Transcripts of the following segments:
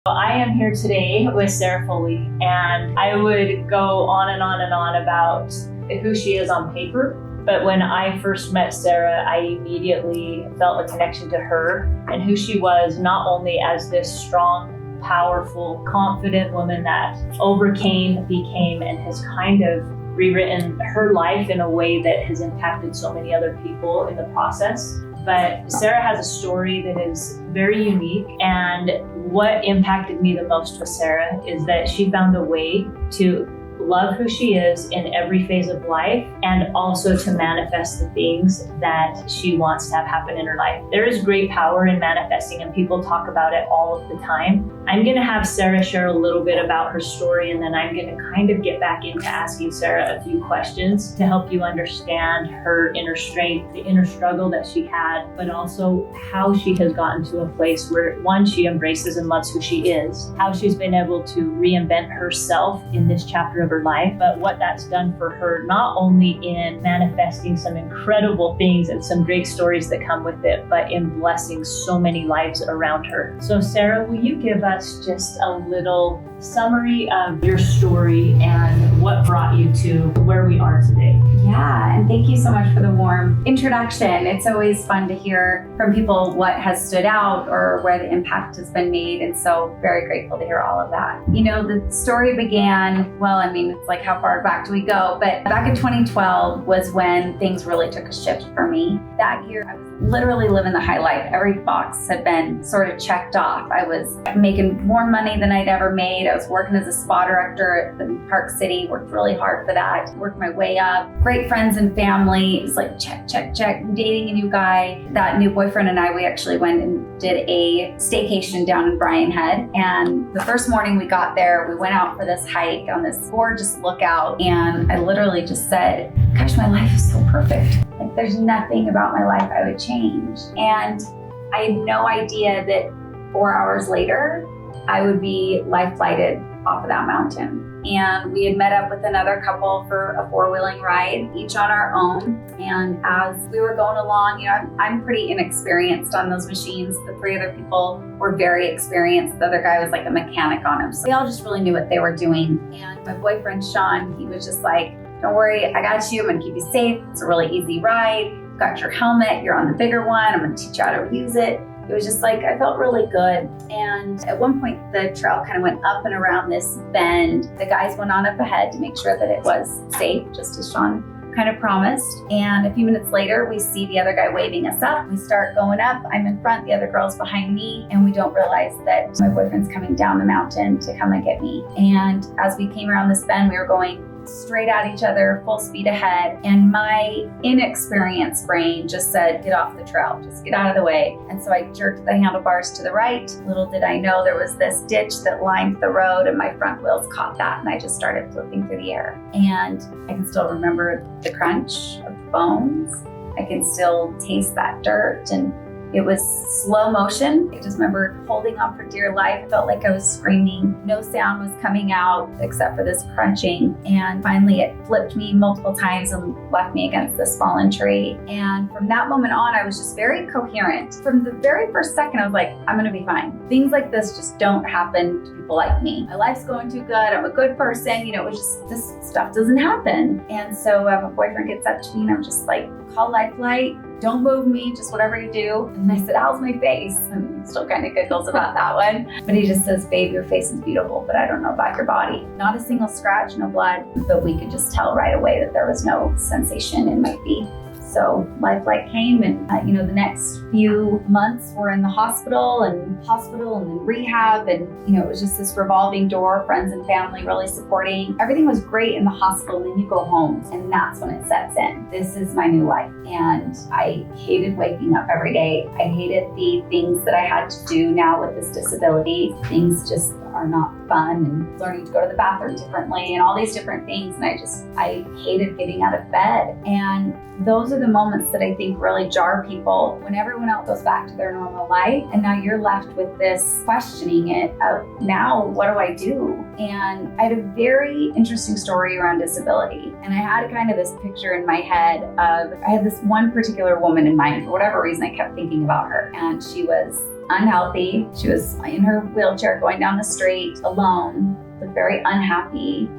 I am here today with Sarah Foley, and I would go on and on and on about who she is on paper. But when I first met Sarah, I immediately felt a connection to her and who she was, not only as this strong, powerful, confident woman that overcame, became, and has kind of rewritten her life in a way that has impacted so many other people in the process. But Sarah has a story that is very unique, and what impacted me the most with Sarah is that she found a way to love who she is in every phase of life and also to manifest the things that she wants to have happen in her life. There is great power in manifesting, and people talk about it all of the time. I'm going to have Sarah share a little bit about her story, and then I'm going to kind of get back into asking Sarah a few questions to help you understand her inner strength, the inner struggle that she had, but also how she has gotten to a place where, one, she embraces and loves who she is, how she's been able to reinvent herself in this chapter of her life, but what that's done for her, not only in manifesting some incredible things and some great stories that come with it, but in blessing so many lives around her. So Sarah, will you give us just a little summary of your story and what brought you to where we are today? Yeah, and thank you so much for the warm introduction. It's always fun to hear from people what has stood out or where the impact has been made, and so very grateful to hear all of that. You know, the story began, it's like how far back do we go? But back in 2012 was when things really took a shift for me. That year, I was literally living the high life. Every box had been sort of checked off. I was making more money than I'd ever made. I was working as a spa director in Park City, worked really hard for that, worked my way up. Great friends and family. It was like check, check, check. Dating a new guy. That new boyfriend and I, we actually went and did a staycation down in Bryan Head. And the first morning we got there, we went out for this hike on this gorgeous lookout. And I literally just said, gosh, my life is so perfect. Like there's nothing about my life I would change. And I had no idea that 4 hours later, I would be life flighted off of that mountain. And we had met up with another couple for a four-wheeling ride, each on our own. And as we were going along, I'm pretty inexperienced on those machines. The three other people were very experienced. The other guy was like a mechanic on them. So they all just really knew what they were doing. And my boyfriend, Sean, he was just like, don't worry, I got you. I'm gonna keep you safe. It's a really easy ride. You've got your helmet. You're on the bigger one. I'm gonna teach you how to use it. It was just like, I felt really good. And at one point, the trail kind of went up and around this bend. The guys went on up ahead to make sure that it was safe, just as Sean kind of promised. And a few minutes later, we see the other guy waving us up. We start going up. I'm in front, the other girl's behind me, and we don't realize that my boyfriend's coming down the mountain to come and get me. And as we came around this bend, we were going straight at each other, full speed ahead. And my inexperienced brain just said, get off the trail, just get out of the way. And so I jerked the handlebars to the right. Little did I know there was this ditch that lined the road, and my front wheels caught that, and I just started flipping through the air. And I can still remember the crunch of the bones. I can still taste that dirt, and it was slow motion. I just remember holding on for dear life. I felt like I was screaming. No sound was coming out except for this crunching. And finally it flipped me multiple times and left me against this fallen tree. And from that moment on, I was just very coherent. From the very first second, I was like, I'm gonna be fine. Things like this just don't happen to people like me. My life's going too good. I'm a good person. It was just, this stuff doesn't happen. And so my boyfriend gets up to me and I'm just like, call Life Flight. Don't move me, just whatever you do. And I said, how's my face? And he still kind of giggles about that one. But he just says, babe, your face is beautiful, but I don't know about your body. Not a single scratch, no blood, but we could just tell right away that there was no sensation in my feet. So Life Flight came, and the next few months were in the hospital and then rehab, and it was just this revolving door, friends and family really supporting. Everything was great in the hospital, and then you go home, and that's when it sets in. This is my new life, and I hated waking up every day. I hated the things that I had to do now with this disability. Things just are not fun, and learning to go to the bathroom differently and all these different things. And I hated getting out of bed. And those are the moments that I think really jar people when everyone else goes back to their normal life. And now you're left with this questioning it of, now what do I do? And I had a very interesting story around disability. And I had kind of this picture in my head of, I had this one particular woman in mind. For whatever reason, I kept thinking about her. And she was unhealthy. She was in her wheelchair going down the street alone, looked very unhappy.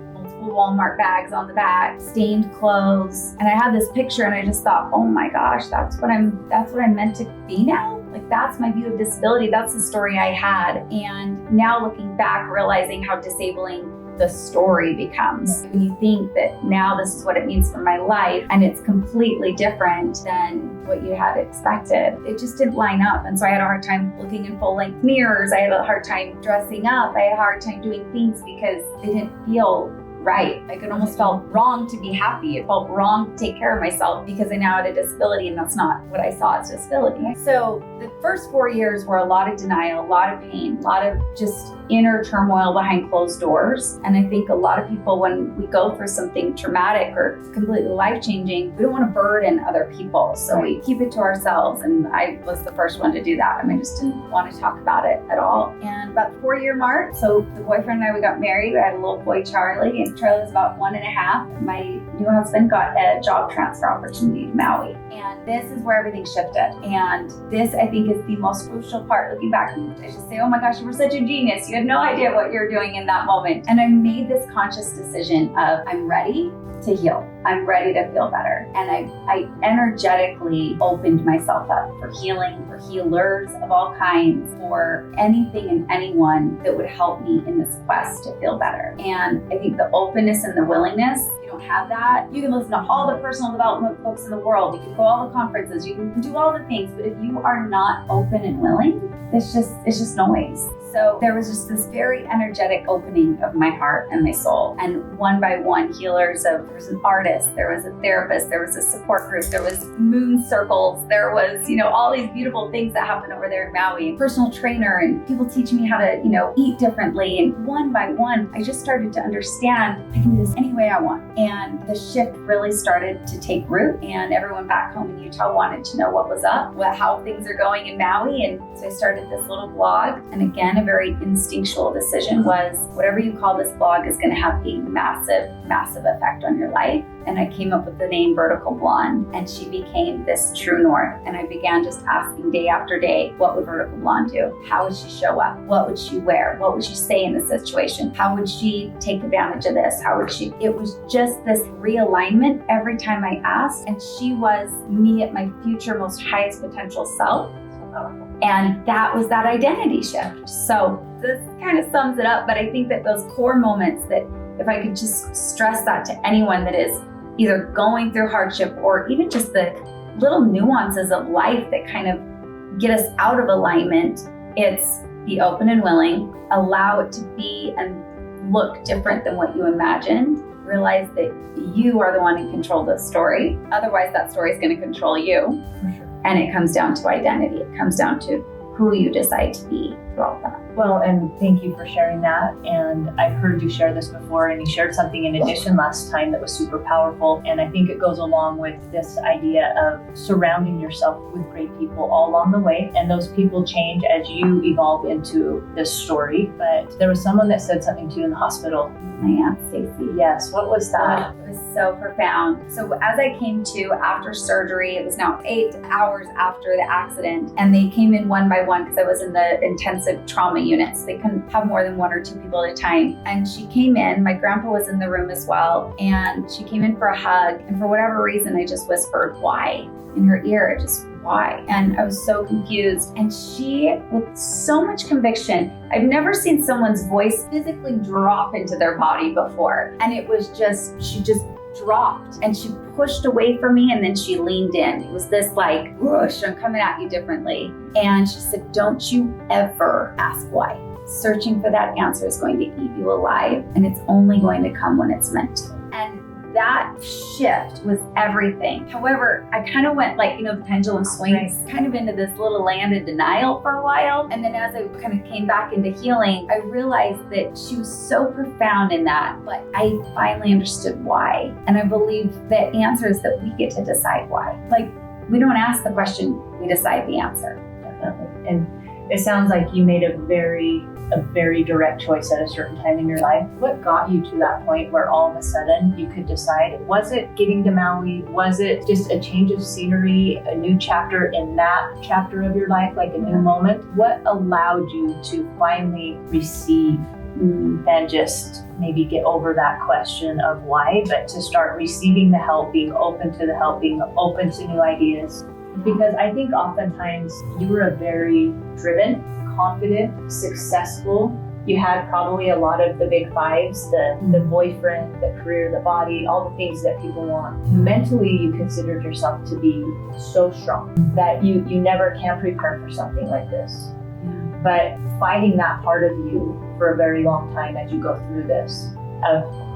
Walmart bags on the back, stained clothes. And I had this picture and I just thought, oh my gosh, that's what I'm meant to be now. Like, that's my view of disability. That's the story I had. And now looking back, realizing how disabling the story becomes. When you think that now this is what it means for my life and it's completely different than what you had expected. It just didn't line up. And so I had a hard time looking in full length mirrors. I had a hard time dressing up. I had a hard time doing things because they didn't feel right. Like, it almost felt wrong to be happy. It felt wrong to take care of myself because I now had a disability, and that's not what I saw as disability. So the first 4 years were a lot of denial, a lot of pain, a lot of just inner turmoil behind closed doors. And I think a lot of people, when we go through something traumatic or completely life-changing, we don't want to burden other people. So we keep it to ourselves. And I was the first one to do that. I just didn't want to talk about it at all. And about the 4-year mark, so the boyfriend and I, we got married. We had a little boy, Charlie, and Charlie was about 1.5. My new husband got a job transfer opportunity to Maui. And this is where everything shifted. And this, I think, is the most crucial part. Looking back, I just say, oh my gosh, you were such a genius. You had no idea what you're doing in that moment. And I made this conscious decision of, I'm ready to heal. I'm ready to feel better. And I energetically opened myself up for healing, for healers of all kinds, for anything and anyone that would help me in this quest to feel better. And I think the openness and the willingness, you don't have that. You can listen to all the personal development books in the world. You can go all the conferences. You can do all the things. But if you are not open and willing, it's just noise. So there was just this very energetic opening of my heart and my soul. And one by one, healers there was an artist, there was a therapist, there was a support group, there was moon circles, there was, all these beautiful things that happen over there in Maui, personal trainer and people teaching me how to, eat differently. And one by one, I just started to understand I can do this any way I want. And the shift really started to take root, and everyone back home in Utah wanted to know what was up, how things are going in Maui. And so I started this little blog. And again, a very instinctual decision was, whatever you call this blog is going to have a massive, massive effect on your life. And I came up with the name Vertical Blonde, and she became this true north. And I began just asking day after day, what would Vertical Blonde do? How would she show up? What would she wear? What would she say in this situation? How would she take advantage of this? It was just this realignment every time I asked. And she was me at my future most highest potential self. And that was that identity shift. So this kind of sums it up, but I think that those core moments, that if I could just stress that to anyone that is either going through hardship or even just the little nuances of life that kind of get us out of alignment, it's be open and willing, allow it to be and look different than what you imagined. Realize that you are the one in control of the story. Otherwise, that story is going to control you. For sure. And it comes down to identity. It comes down to who you decide to be through all that. Well, and thank you for sharing that. And I've heard you share this before, and you shared something in addition last time that was super powerful. And I think it goes along with this idea of surrounding yourself with great people all along the way. And those people change as you evolve into this story. But there was someone that said something to you in the hospital. My Aunt Stacy. Yes, what was that? It was so profound. So as I came to after surgery, it was now 8 hours after the accident, and they came in one by one because I was in the intensive trauma units. They couldn't have more than 1 or 2 people at a time. And she came in, my grandpa was in the room as well, and she came in for a hug. And for whatever reason, I just whispered, why? In her ear, just why? And I was so confused. And she, with so much conviction, I've never seen someone's voice physically drop into their body before. And it was just, she just dropped and she pushed away from me, and then she leaned in. It was this like, whoosh, I'm coming at you differently. And she said, don't you ever ask why. Searching for that answer is going to eat you alive, and it's only going to come when it's meant to. And that shift was everything. However, I kind of went like, the pendulum swings kind of into this little land of denial for a while. And then as I kind of came back into healing, I realized that she was so profound in that, but I finally understood why. And I believe the answer is that we get to decide why. Like, we don't ask the question, we decide the answer. Definitely. And It sounds like you made a very direct choice at a certain time in your life. What got you to that point where all of a sudden you could decide? Was it getting to Maui? Was it just a change of scenery, a new chapter in that chapter of your life, like a new moment? What allowed you to finally receive and just maybe get over that question of why, but to start receiving the help, being open to the help, being open to new ideas? Because I think oftentimes you were a very driven, confident, successful. You had probably a lot of the big fives, the boyfriend, the career, the body, all the things that people want. Mentally, you considered yourself to be so strong that you never can prepare for something like this. But fighting that part of you for a very long time as you go through this,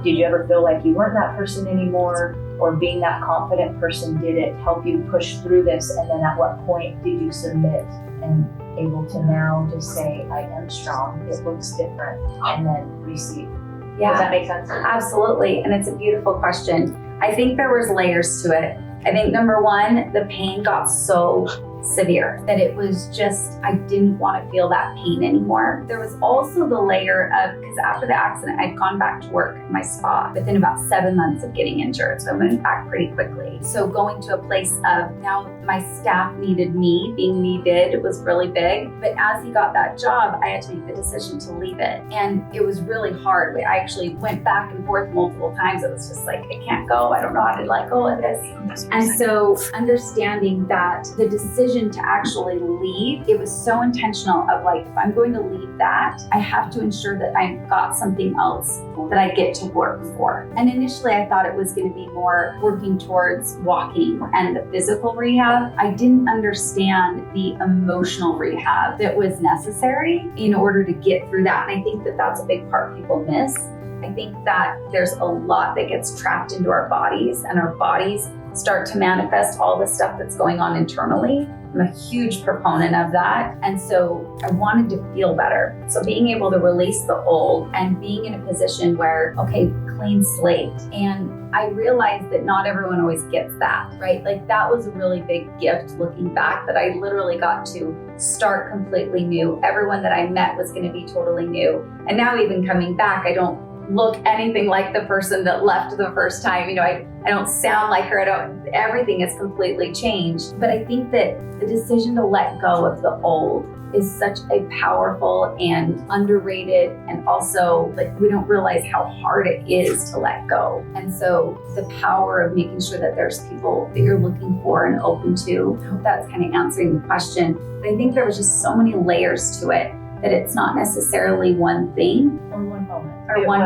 did you ever feel like you weren't that person anymore? Or being that confident person, did it help you push through this? And then at what point did you submit and able to now just say, I am strong, it looks different, and then receive? Yeah. Does that make sense? Absolutely. And it's a beautiful question. I think there was layers to it. I think number one, the pain got so severe that it was just, I didn't want to feel that pain anymore. There was also the layer of, because after the accident, I'd gone back to work at my spa within about 7 months of getting injured. So I went back pretty quickly. So going to a place of now my staff needed me, being needed was really big. But as he got that job, I had to make the decision to leave it. And it was really hard. I actually went back and forth multiple times. It was just like, I can't go. I don't know how to let go of this. And so understanding that the decision to actually leave, it was so intentional of like, if I'm going to leave that, I have to ensure that I've got something else that I get to work for. And initially I thought it was going to be more working towards walking and the physical rehab. I didn't understand the emotional rehab that was necessary in order to get through that. And I think that that's a big part people miss. I think that there's a lot that gets trapped into our bodies, and our bodies start to manifest all the stuff that's going on internally. I'm a huge proponent of that. And so I wanted to feel better. So being able to release the old and being in a position where, okay, clean slate. And I realized that not everyone always gets that, right? Like that was a really big gift looking back, that I literally got to start completely new. Everyone that I met was going to be totally new. And now even coming back, I don't look anything like the person that left the first time. You know, I don't sound like her. Everything is completely changed. But I think that the decision to let go of the old is such a powerful and underrated, and also like we don't realize how hard it is to let go. And so the power of making sure that there's people that you're looking for and open to. I hope that's kind of answering the question. But I think there was just so many layers to it that it's not necessarily one thing. Or one moment.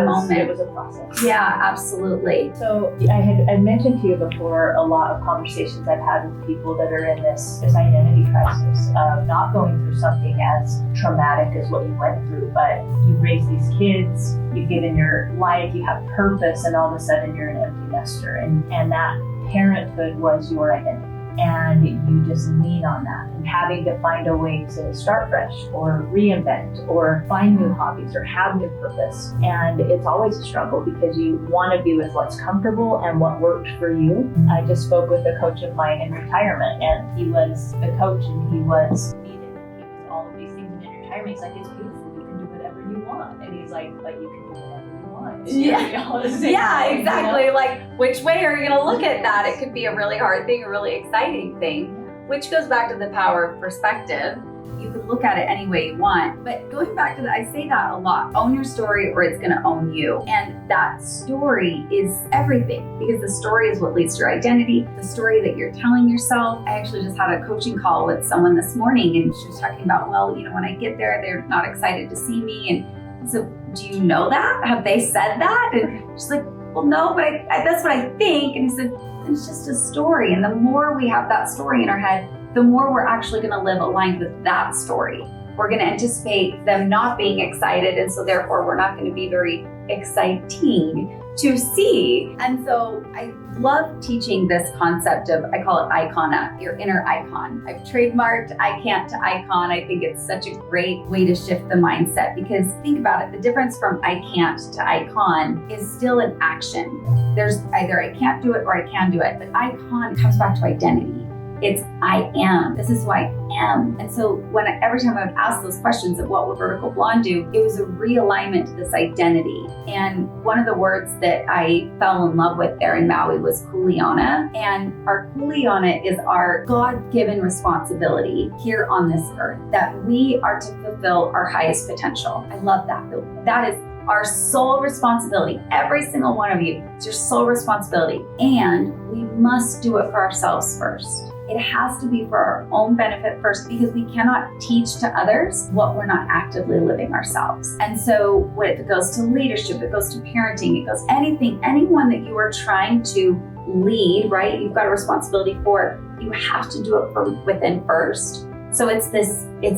Moment. It was a process. Yeah, absolutely. So I'd mentioned to you before a lot of conversations I've had with people that are in this identity crisis of not going through something as traumatic as what you went through, but you raise these kids, you've given your life, you have purpose, and all of a sudden you're an empty nester. And that parenthood was your identity. And you just lean on that, and having to find a way to start fresh or reinvent or find new hobbies or have new purpose. And it's always a struggle because you want to be with what's comfortable and what worked for you. I just spoke with a coach of mine in retirement, and he was a coach and he was needed. He was all of these things in retirement. He's like, it's beautiful. You can do whatever you want. And he's like, but you can do whatever you want. Yeah, exactly. You know? Like, which way are you going to look at that? It could be a really hard thing, a really exciting thing, which goes back to the power of perspective. You can look at it any way you want. But going back to that, I say that a lot. Own your story or it's going to own you. And that story is everything, because the story is what leads to your identity, the story that you're telling yourself. I actually just had a coaching call with someone this morning, and she was talking about, well, you know, when I get there, they're not excited to see me. And so, do you know that? Have they said that? And she's like, well, no, but I that's what I think. And he said, it's just a story. And the more we have that story in our head, the more we're actually going to live aligned with that story. We're going to anticipate them not being excited. And so therefore, we're not going to be very exciting to see. And so I love teaching this concept of, I call it icona, your inner icon. I've trademarked I can't to icon. I think it's such a great way to shift the mindset, because think about it. The difference from I can't to icon is still an action. There's either I can't do it or I can do it, but icon comes back to identity. It's I am. This is who I am. And so every time I would ask those questions of what would Vertical Blonde do, it was a realignment to this identity. And one of the words that I fell in love with there in Maui was kuleana. And our kuleana is our God-given responsibility here on this earth, that we are to fulfill our highest potential. I love that. That is our sole responsibility. Every single one of you, it's your sole responsibility. And we must do it for ourselves first. It has to be for our own benefit first, because we cannot teach to others what we're not actively living ourselves. And so when it goes to leadership, it goes to parenting, it goes anyone that you are trying to lead, right? You've got a responsibility for, you have to do it from within first. So it's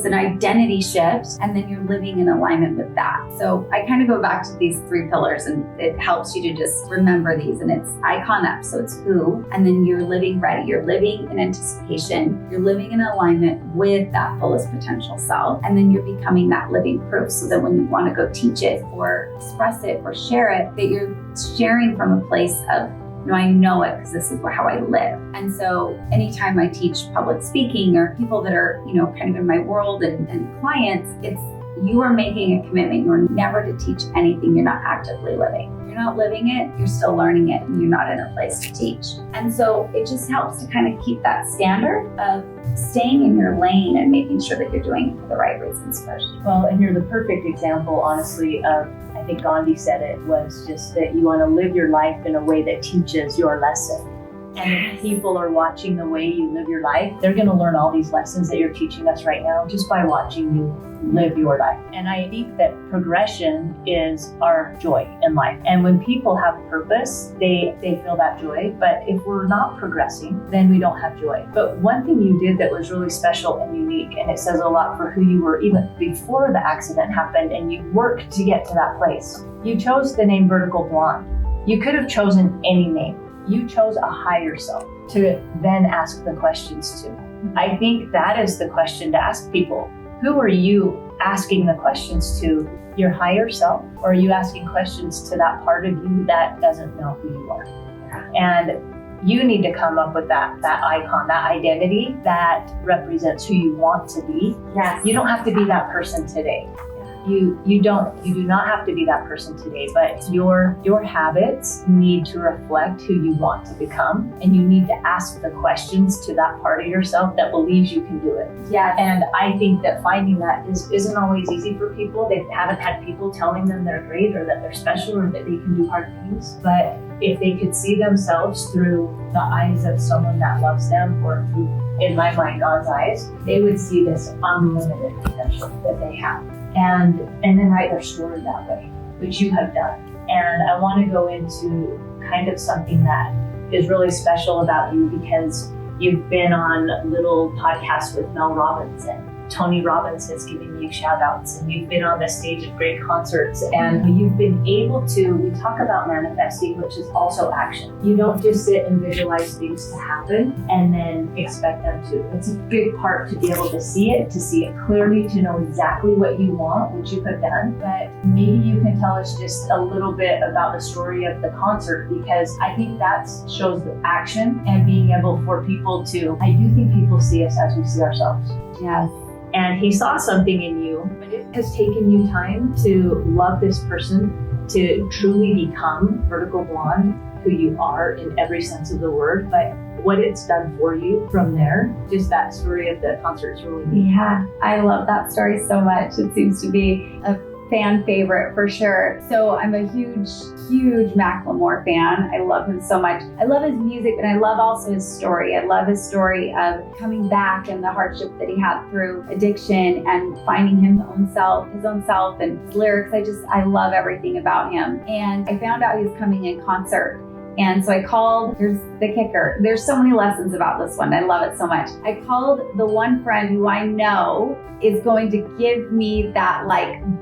an identity shift, and then you're living in alignment with that. So I kind of go back to these 3 pillars, and it helps you to just remember these. And it's icon up, so it's who, and then you're living ready. You're living in anticipation. You're living in alignment with that fullest potential self, and then you're becoming that living proof, so that when you want to go teach it or express it or share it, that you're sharing from a place of, no, I know it because this is how I live. And so anytime I teach public speaking or people that are, kind of in my world and clients, it's you are making a commitment. You're never to teach anything you're not actively living. If you're not living it, you're still learning it, and you're not in a place to teach. And so it just helps to kind of keep that standard of staying in your lane and making sure that you're doing it for the right reasons first. Well, and you're the perfect example, honestly, of, I think Gandhi said it, was just that you want to live your life in a way that teaches your lesson. And if people are watching the way you live your life, they're going to learn all these lessons that you're teaching us right now just by watching you live your life. And I think that progression is our joy in life. And when people have purpose, they feel that joy. But if we're not progressing, then we don't have joy. But one thing you did that was really special and unique, and it says a lot for who you were even before the accident happened, and you worked to get to that place. You chose the name Vertical Blonde. You could have chosen any name. You chose a higher self to then ask the questions to. I think that is the question to ask people. Who are you asking the questions to? Your higher self? Or are you asking questions to that part of you that doesn't know who you are? And you need to come up with that icon, that identity that represents who you want to be. Yes. You don't have to be that person today. You do not have to be that person today, but your habits need to reflect who you want to become, and you need to ask the questions to that part of yourself that believes you can do it. Yes. And I think that finding that isn't always easy for people. They haven't had people telling them they're great or that they're special or that they can do hard things. But if they could see themselves through the eyes of someone that loves them, or through, in my mind, God's eyes, they would see this unlimited potential that they have. And then write their story that way, which you have done. And I want to go into kind of something that is really special about you, because you've been on little podcasts with Mel Robbins, and Tony Robbins has given you shout outs, and you've been on the stage at great concerts, and you've been able to, we talk about manifesting, which is also action. You don't just sit and visualize things to happen and then expect them to. It's a big part to be able to see it clearly, to know exactly what you want, which you have done. But maybe you can tell us just a little bit about the story of the concert, because I think that shows the action and being able for people to, I do think people see us as we see ourselves. Yes. And he saw something in you, but it has taken you time to love this person, to truly become Vertical Blonde, who you are in every sense of the word. But what it's done for you from there, just that story of the concert is really neat. Yeah, I love that story so much. It seems to be a fan favorite for sure. So I'm a huge Macklemore fan. I love him so much. I love his music, and I love also his story. I love his story of coming back and the hardship that he had through addiction and finding his own self and his lyrics. I love everything about him. And I found out he was coming in concert. And so I called, here's the kicker. There's so many lessons about this one. I love it so much. I called the one friend who I know is going to give me that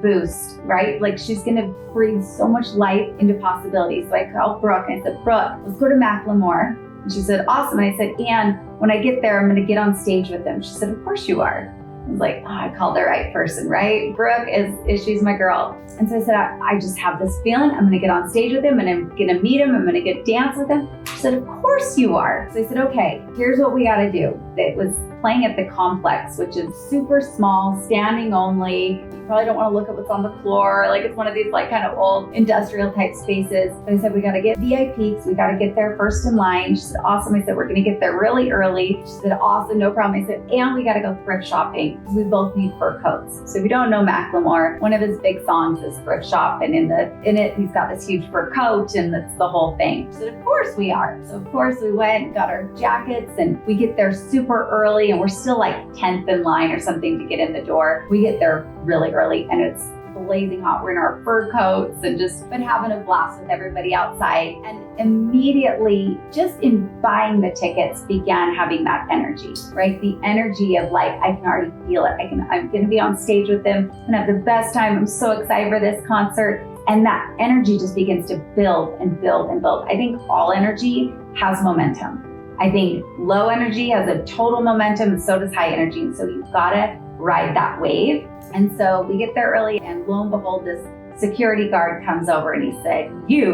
boost, right? She's going to breathe so much life into possibilities. So I called Brooke and I said, Brooke, let's go to Macklemore. And she said, awesome. And I said, and when I get there, I'm going to get on stage with him. She said, of course you are. I was like, I called the right person, right? Brooke she's my girl. And so I said, I just have this feeling I'm going to get on stage with him, and I'm going to meet him. I'm going to get dance with him. She She said, of course you are. So I said, okay, here's what we got to do. It was playing at the complex, which is super small, standing only. You probably don't want to look at what's on the floor. Like it's one of these like kind of old industrial type spaces. But I said, we got to get VIP because we got to get there first in line. She said, awesome. I said, we're going to get there really early. She said, awesome, no problem. I said, and we got to go thrift shopping. We both need fur coats. So if you don't know Macklemore, one of his big songs is Thrift Shop. And in it, he's got this huge fur coat and that's the whole thing. She said, of course we are. So of course we went, got our jackets, and we get there super early and we're still like 10th in line or something to get in the door. We get there really early and it's blazing hot. We're in our fur coats and just been having a blast with everybody outside. And immediately, just in buying the tickets, began having that energy, right? The energy of like, I can already feel it. I'm going to be on stage with them and have the best time. I'm so excited for this concert. And that energy just begins to build and build and build. I think all energy has momentum. I think low energy has a total momentum and so does high energy. And so you've got to ride that wave. And so we get there early and lo and behold, this security guard comes over and he said, he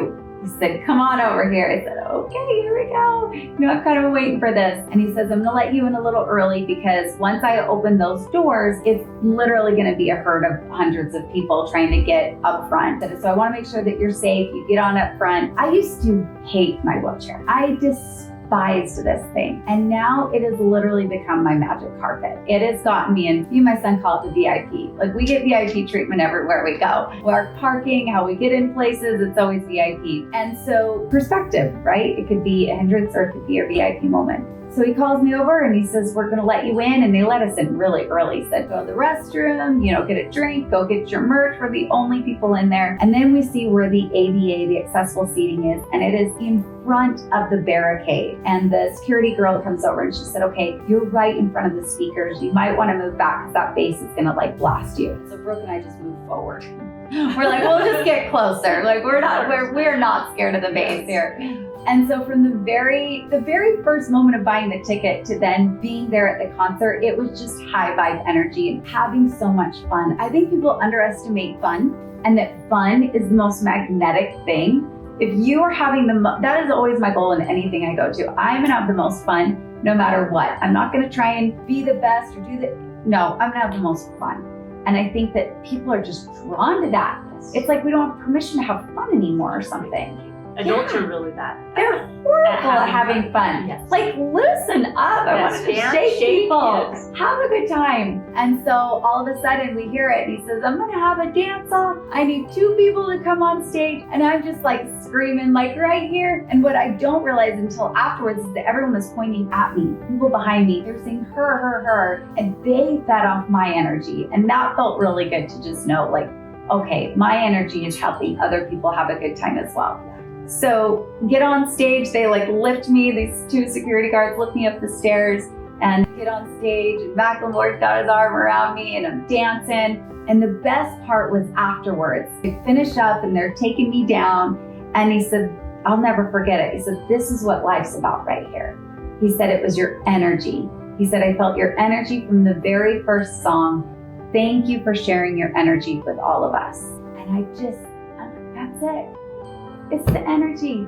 said, come on over here. I said, okay, here we go. I'm kind of waiting for this. And he says, I'm going to let you in a little early because once I open those doors, it's literally going to be a herd of hundreds of people trying to get up front. So I want to make sure that you're safe. You get on up front. I used to hate my wheelchair. I despised this thing. And now it has literally become my magic carpet. It has gotten me, and me and my son call it the VIP. Like we get VIP treatment everywhere we go. Our parking, how we get in places, it's always VIP. And so perspective, right? It could be a hindrance or it could be a VIP moment. So he calls me over and he says, we're going to let you in. And they let us in really early. He said, go to the restroom, get a drink, go get your merch. We're the only people in there. And then we see where the ADA, the accessible seating is. And it is in front of the barricade. And the security girl comes over and she said, okay, you're right in front of the speakers. You might want to move back because that bass is going to like blast you. So Brooke and I just moved forward. We're like, we'll just get closer. Like we're not scared of the bass here. And so from the very first moment of buying the ticket to then being there at the concert, it was just high vibe energy and having so much fun. I think people underestimate fun and that fun is the most magnetic thing. If you are having that is always my goal in anything I go to. I'm gonna have the most fun no matter what. I'm not gonna try and be the best or no, I'm gonna have the most fun. And I think that people are just drawn to that. It's like we don't have permission to have fun anymore or something. Adults are really bad. They're horrible at having fun. Yes. Like, loosen up. I want to shake people. Yes. Have a good time. And so all of a sudden we hear it. And he says, I'm going to have a dance off. I need 2 people to come on stage. And I'm just like screaming like right here. And what I don't realize until afterwards is that everyone was pointing at me. People behind me, they're saying her. And they fed off my energy. And that felt really good to just know like, okay, my energy is helping other people have a good time as well. So get on stage, they like lift me, these 2 security guards lift me up the stairs and get on stage and Macklemore's got his arm around me and I'm dancing. And the best part was afterwards. They finish up and they're taking me down and he said, I'll never forget it. He said, this is what life's about right here. He said, it was your energy. He said, I felt your energy from the very first song. Thank you for sharing your energy with all of us. And I'm like, that's it. It's the energy.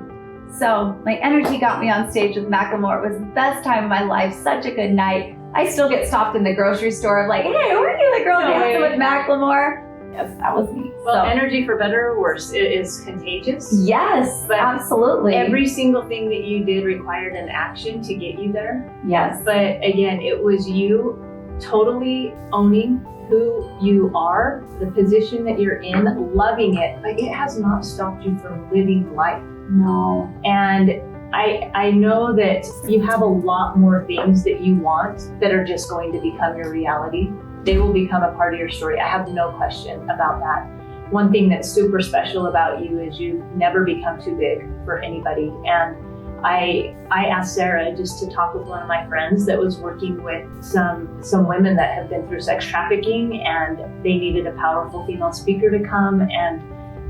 So my energy got me on stage with Macklemore. It was the best time of my life. Such a good night. I still get stopped in the grocery store. I'm like, hey, weren't you the girl dancing with Macklemore? Yes, that was me. Well, energy, for better or worse, it is contagious. Yes, but absolutely. Every single thing that you did required an action to get you there. Yes. But again, it was you totally owning who you are, the position that you're in, loving it, but it has not stopped you from living life. No. And I know that you have a lot more things that you want that are just going to become your reality. They will become a part of your story. I have no question about that. One thing that's super special about you is you've never become too big for anybody. And I asked Sarah just to talk with one of my friends that was working with some women that have been through sex trafficking and they needed a powerful female speaker to come and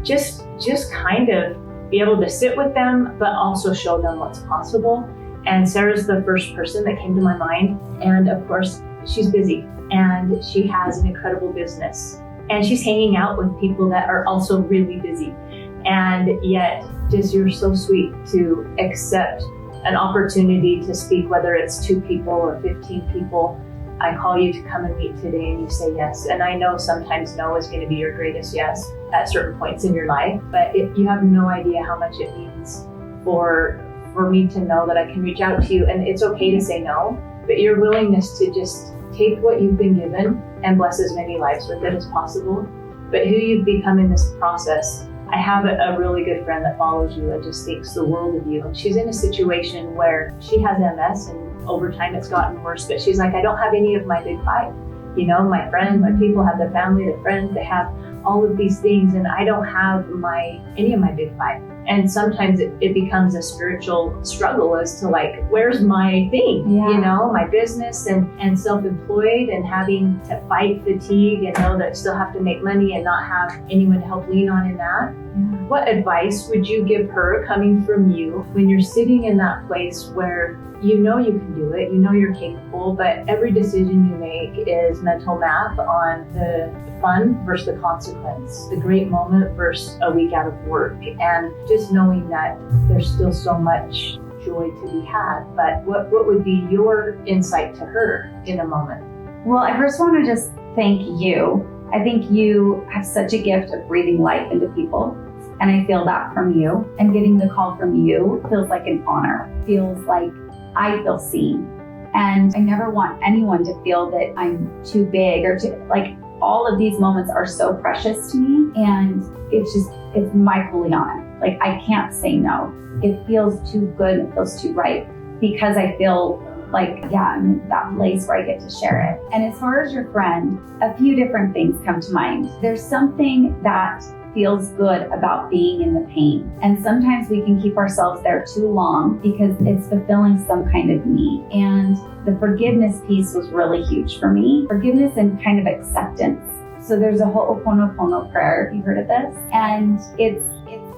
just kind of be able to sit with them, but also show them what's possible. And Sarah's the first person that came to my mind. And of course, she's busy and she has an incredible business and she's hanging out with people that are also really busy. And yet, just you're so sweet to accept an opportunity to speak, whether it's 2 people or 15 people, I call you to come and meet today and you say yes. And I know sometimes no is going to be your greatest yes at certain points in your life, but you have no idea how much it means for me to know that I can reach out to you. And it's okay to say no, but your willingness to just take what you've been given and bless as many lives with it as possible. But who you've become in this process, I have a really good friend that follows you and just thinks the world of you. And she's in a situation where she has MS, and over time it's gotten worse, but she's like, I don't have any of my big 5. You know, my friends, my people have their family, their friends, they have all of these things, and I don't have any of my big 5. And sometimes it becomes a spiritual struggle as to like, where's my thing? Yeah. You know, my business and self-employed and having to fight fatigue and know that I still have to make money and not have anyone to help lean on in that. Yeah. What advice would you give her coming from you when you're sitting in that place where you know you can do it, you know you're capable, but every decision you make is mental math on the fun versus the consequence, the great moment versus a week out of work, and just knowing that there's still so much joy to be had. But what would be your insight to her in a moment? Well, I first want to just thank you. I think you have such a gift of breathing life into people. And I feel that from you. And getting the call from you feels like an honor. Feels like I feel seen. And I never want anyone to feel that I'm too big or too, like, all of these moments are so precious to me. And it's my Juliana. Like, I can't say no. It feels too good. It feels too right, because I feel like, yeah, I'm in that place where I get to share it. And as far as your friend, a few different things come to mind. There's something that feels good about being in the pain. And sometimes we can keep ourselves there too long because it's fulfilling some kind of need. And the forgiveness piece was really huge for me. Forgiveness and kind of acceptance. So there's a Ho'oponopono prayer, if you've heard of this. And it's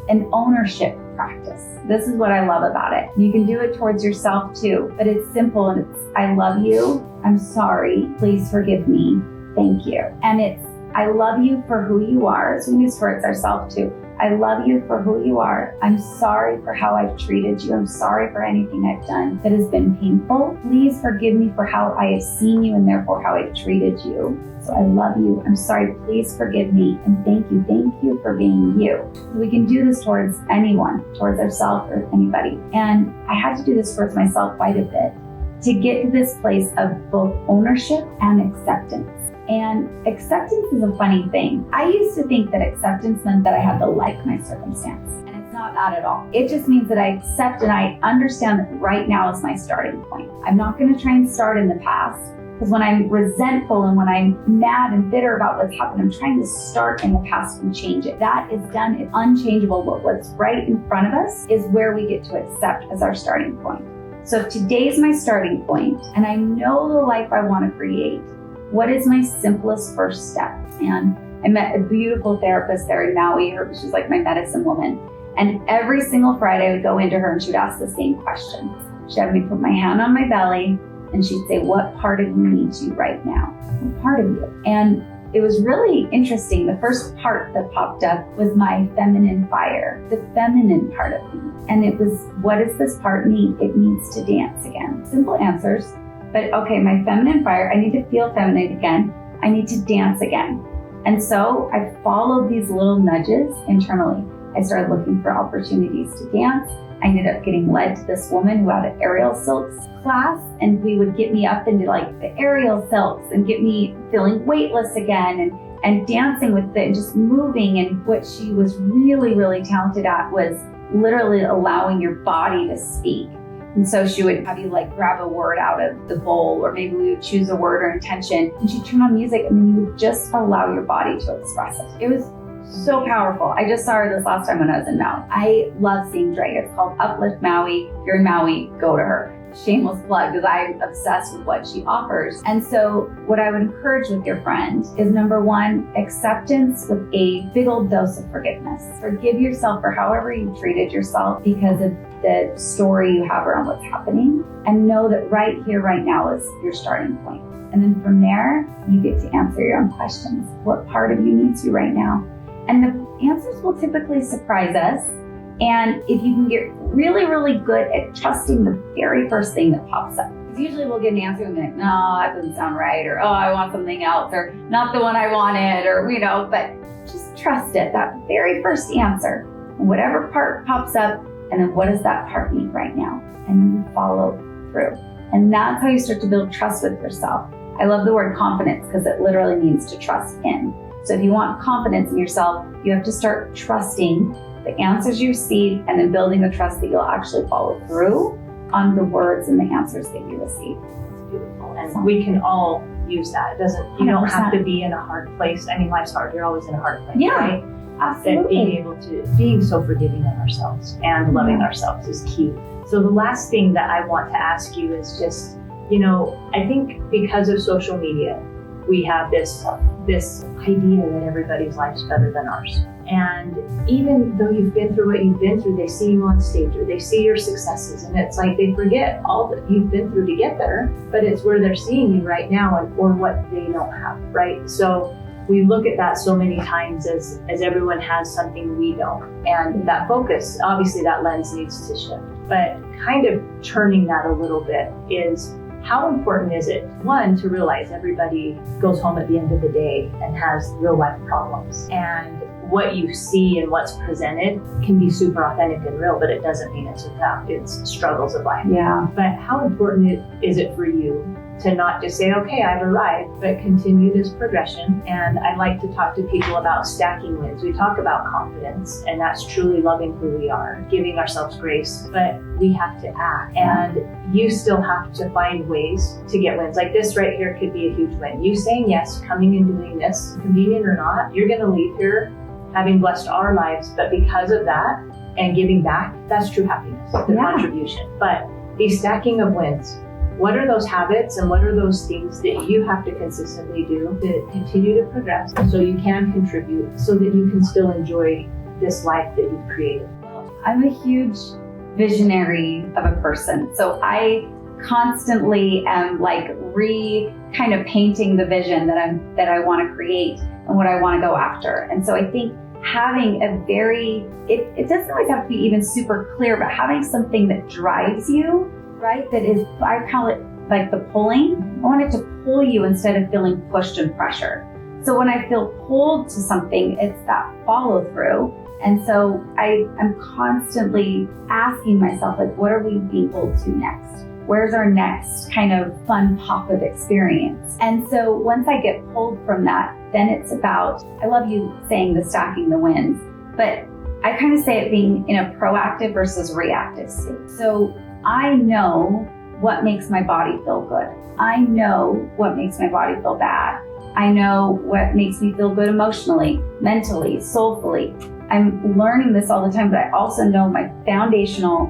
an ownership practice. This is what I love about it. You can do it towards yourself too, but it's simple, and it's, I love you, I'm sorry, please forgive me, thank you. And it's, I love you for who you are. So we use towards ourselves too. I love you for who you are. I'm sorry for how I've treated you. I'm sorry for anything I've done that has been painful. Please forgive me for how I have seen you and therefore how I've treated you. So I love you. I'm sorry. Please forgive me. And thank you. Thank you for being you. So we can do this towards anyone, towards ourselves or anybody. And I had to do this towards myself quite a bit to get to this place of both ownership and acceptance. And acceptance is a funny thing. I used to think that acceptance meant that I had to like my circumstance. And it's not that at all. It just means that I accept and I understand that right now is my starting point. I'm not going to try and start in the past, because when I'm resentful and when I'm mad and bitter about what's happened, I'm trying to start in the past and change it. That is done. It's unchangeable. But what's right in front of us is where we get to accept as our starting point. So if today's my starting point and I know the life I want to create, what is my simplest first step? And I met a beautiful therapist there in Maui. She's like my medicine woman. And every single Friday I would go into her and she would ask the same question. She'd have me put my hand on my belly and she'd say, what part of you needs you right now? What part of you? And it was really interesting. The first part that popped up was my feminine fire, the feminine part of me. And it was, what does this part need? It needs to dance again. Simple answers. But okay, my feminine fire, I need to feel feminine again. I need to dance again. And so I followed these little nudges internally. I started looking for opportunities to dance. I ended up getting led to this woman who had an aerial silks class, and we would get me up into like the aerial silks and get me feeling weightless again and dancing with it and just moving. And what she was really, really talented at was literally allowing your body to speak. And so she would have you like grab a word out of the bowl, or maybe we would choose a word or intention, and she'd turn on music and then you would just allow your body to express it. It was so powerful. I just saw her this last time when I was in Maui. I love seeing drag. It's called Uplift Maui. If you're in Maui, go to her. Shameless plug, because I'm obsessed with what she offers. And so what I would encourage with your friend is, number one, acceptance with a big old dose of forgiveness. Forgive yourself for however you treated yourself because of the story you have around what's happening, and know that right here, right now is your starting point. And then from there, you get to answer your own questions. What part of you needs you right now? And the answers will typically surprise us. And if you can get really, really good at trusting the very first thing that pops up. Because usually we'll get an answer and be like, no, that doesn't sound right, or oh, I want something else, or not the one I wanted, or but just trust it, that very first answer. Whatever part pops up, and then what does that part need right now? And you follow through. And that's how you start to build trust with yourself. I love the word confidence because it literally means to trust in. So if you want confidence in yourself, you have to start trusting the answers you receive and then building the trust that you'll actually follow through on the words and the answers that you receive. It's beautiful. And we can all use that. You don't have to be in a hard place. I mean, life's hard. You're always in a hard place, right? Absolutely. That being so forgiving of ourselels and loving ourselves is key. So the last thing that I want to ask you is just, I think because of social media, we have this idea that everybody's life's better than ours. And even though you've been through what you've been through, they see you on stage or they see your successes, and it's like they forget all that you've been through to get there, but it's where they're seeing you right now or what they don't have, right? So we look at that so many times as everyone has something we don't. And that focus, obviously that lens needs to shift. But kind of turning that a little bit is, how important is it, one, to realize everybody goes home at the end of the day and has real life problems. And what you see and what's presented can be super authentic and real, but it doesn't mean it's without its struggles of life. Yeah. But how important is it for you to not just say, okay, I've arrived, but continue this progression? And I like to talk to people about stacking wins. We talk about confidence, and that's truly loving who we are, giving ourselves grace, but we have to act. And you still have to find ways to get wins. Like this right here could be a huge win. You saying yes, coming and doing this, convenient or not, you're gonna leave here having blessed our lives, but because of that and giving back, that's true happiness, the contribution. But the stacking of wins, what are those habits and what are those things that you have to consistently do to continue to progress so you can contribute, so that you can still enjoy this life that you've created? I'm a huge visionary of a person. So I constantly am like kind of painting the vision that I want to create and what I want to go after. And so I think having it doesn't always have to be even super clear, but having something that drives you, right? That is, I call it like the pulling. I want it to pull you instead of feeling pushed and pressure. So when I feel pulled to something, it's that follow through. And so I'm constantly asking myself, like, what are we being pulled to next? Where's our next kind of fun pop of experience? And so once I get pulled from that, then it's about, I love you saying the stacking the wins, but I kind of say it being in a proactive versus reactive state. So I know what makes my body feel good. I know what makes my body feel bad. I know what makes me feel good emotionally, mentally, soulfully. I'm learning this all the time, but I also know my foundational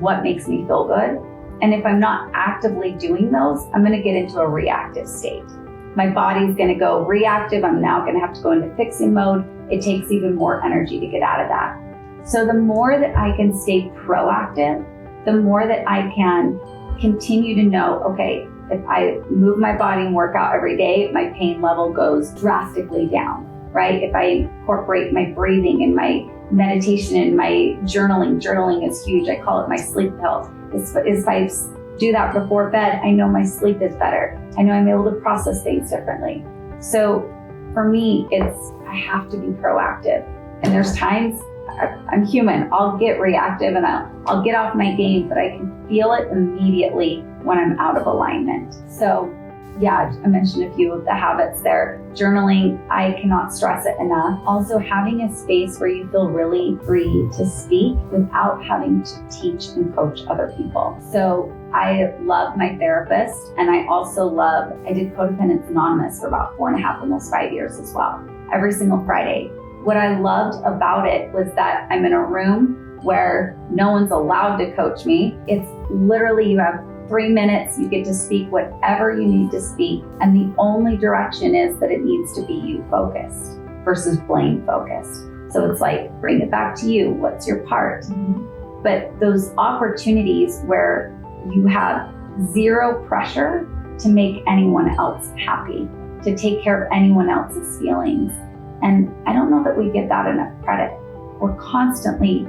what makes me feel good. And if I'm not actively doing those, I'm going to get into a reactive state. My body's going to go reactive. I'm now going to have to go into fixing mode. It takes even more energy to get out of that. So the more that I can stay proactive, the more that I can continue to know, okay, if I move my body and work out every day, my pain level goes drastically down, right? If I incorporate my breathing and my meditation and my journaling is huge. I call it my sleep pill. If I do that before bed, I know my sleep is better. I know I'm able to process things differently. So for me, I have to be proactive. And there's times I'm human. I'll get reactive and I'll get off my game, but I can feel it immediately when I'm out of alignment. So yeah, I mentioned a few of the habits there. Journaling, I cannot stress it enough. Also having a space where you feel really free to speak without having to teach and coach other people. So I love my therapist, and I did Codependence Anonymous for about 4.5, almost 5 years as well, every single Friday. What I loved about it was that I'm in a room where no one's allowed to coach me. It's literally, you have 3 minutes, you get to speak whatever you need to speak. And the only direction is that it needs to be you focused versus blame focused. So it's like, bring it back to you. What's your part? Mm-hmm. But those opportunities where you have zero pressure to make anyone else happy, to take care of anyone else's feelings. And I don't know that we give that enough credit. we're constantly,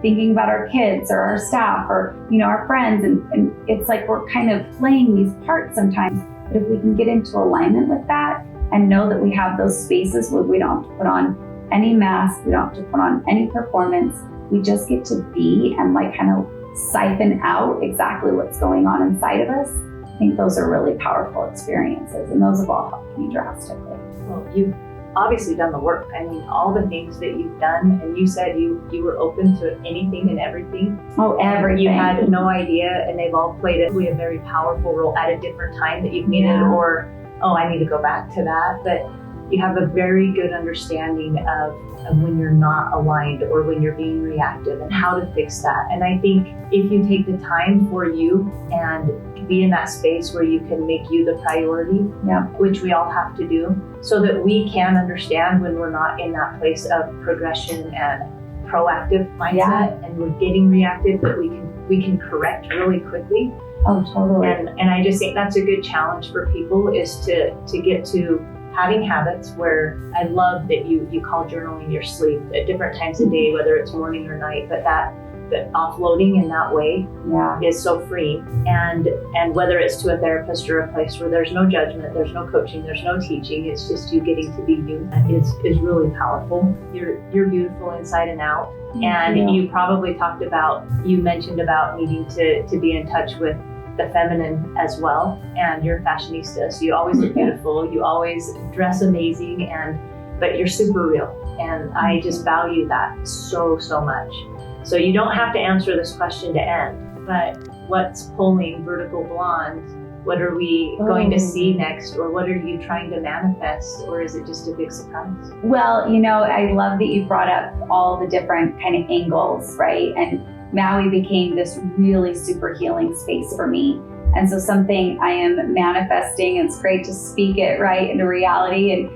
thinking about our kids or our staff or, our friends. And it's like we're kind of playing these parts sometimes. But if we can get into alignment with that and know that we have those spaces where we don't have to put on any mask, we don't have to put on any performance, we just get to be and like kind of siphon out exactly what's going on inside of us. I think those are really powerful experiences, and those have all helped me drastically. Well, you've obviously done the work. I mean, all the things that you've done, and you said you were open to anything and everything. Oh, everything. You had no idea, and they've all played a very powerful role at a different time that you've needed, or, I need to go back to that. But you have a very good understanding of when you're not aligned or when you're being reactive and how to fix that. And I think if you take the time for you and be in that space where you can make you the priority, which we all have to do, so that we can understand when we're not in that place of progression and proactive mindset and we're getting reactive, that we can correct really quickly. Oh, totally. And I just think that's a good challenge for people, is to get to having habits where I love that you call journaling your sleep at different times of day, whether it's morning or night, but that offloading in that way is so free. And whether it's to a therapist or a place where there's no judgment, there's no coaching, there's no teaching, it's just you getting to be you, is really powerful. You're beautiful inside and out. And you probably you mentioned about needing to be in touch with the feminine as well, and you're a fashionista, so you always look beautiful, you always dress amazing, but you're super real, and I just value that so much. So you don't have to answer this question to end, but what's pulling Vertical Blonde? What are we going to see next, or what are you trying to manifest, or is it just a big surprise? Well, I love that you brought up all the different kind of angles, right? And Maui became this really super healing space for me. And so something I am manifesting, and it's great to speak it right into reality, and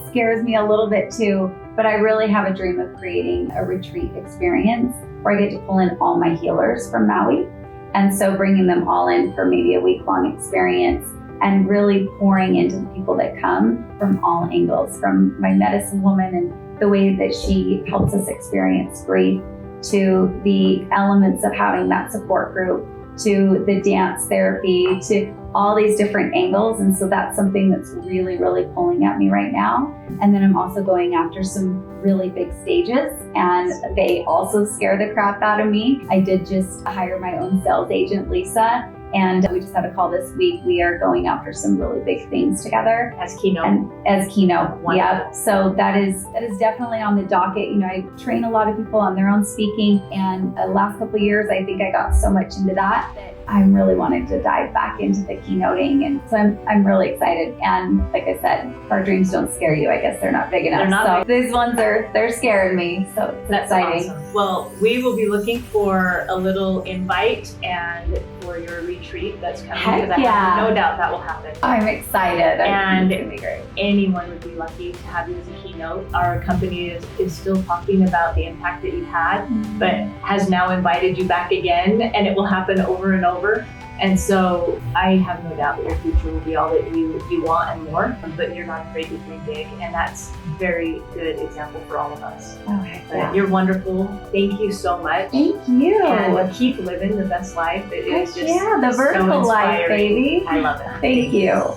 scares me a little bit too, but I really have a dream of creating a retreat experience where I get to pull in all my healers from Maui. And so bringing them all in for maybe a week-long experience and really pouring into the people that come from all angles, from my medicine woman and the way that she helps us experience grief, to the elements of having that support group, to the dance therapy, to all these different angles. And so that's something that's really, really pulling at me right now. And then I'm also going after some really big stages, and they also scare the crap out of me. I did just hire my own sales agent, Lisa, and we just had a call this week. We are going after some really big things together. As keynote. Wonderful. Yeah. So that is definitely on the docket. I train a lot of people on their own speaking, and the last couple of years, I think I got so much into that I'm really wanting to dive back into the keynoting. And so I'm really excited. And like I said, our dreams don't scare you. I guess they're not big enough. These ones they're scaring me. So it's exciting. Awesome. Well, we will be looking for a little invite and for your retreat that's coming. Because I have no doubt that will happen. I'm excited. And it's gonna be great. Anyone would be lucky to have you as a keynote. Our company is still talking about the impact that you had, but has now invited you back again, and it will happen over and over. And so I have no doubt that your future will be all that you want and more, but you're not afraid to dream big. And that's a very good example for all of us. Oh, heck yeah. You're wonderful. Thank you so much. Thank you. And keep living the best life. It is just the vertical so life, baby. I love it. Thank you.